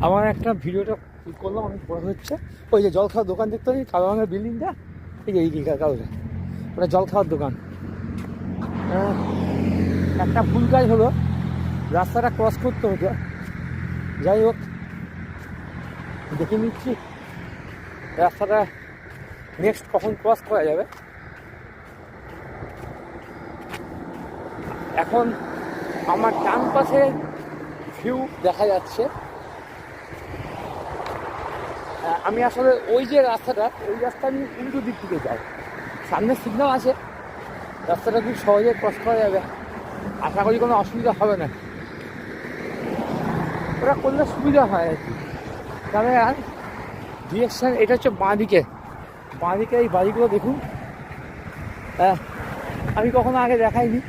আমার একটা ভিডিওটা করলাম, অনেক বড় হচ্ছে। ওই যে জল খাওয়ার দোকান দেখতে পাচ্ছি, কালো রঙের বিল্ডিংটা, এই যে এই কাউরে ওটা জল খাওয়ার দোকান। একটা ভুল কাজ হলো, রাস্তাটা ক্রস করতে হতো। যাই হোক, দেখে নিচ্ছি রাস্তাটা নেক্সট কখন ক্রস করা যাবে। এখন আমার ডান পাশে ভিউ দেখা যাচ্ছে। আমি আসলে ওই যে রাস্তাটা, ওই রাস্তা আমি উল্টো দিক থেকে যাই। সামনে সিগন্যাল আছে, রাস্তাটা খুব সহজে ক্রস করা যাবে, আশা করি কোনো অসুবিধা হবে না। ওরা করলে সুবিধা হয় আর কি। তবে আর ডিরেকশান এটা হচ্ছে বাঁদিকে, বাঁদিকে এই বাড়িগুলো দেখুন, আমি কখনো আগে দেখাইনি।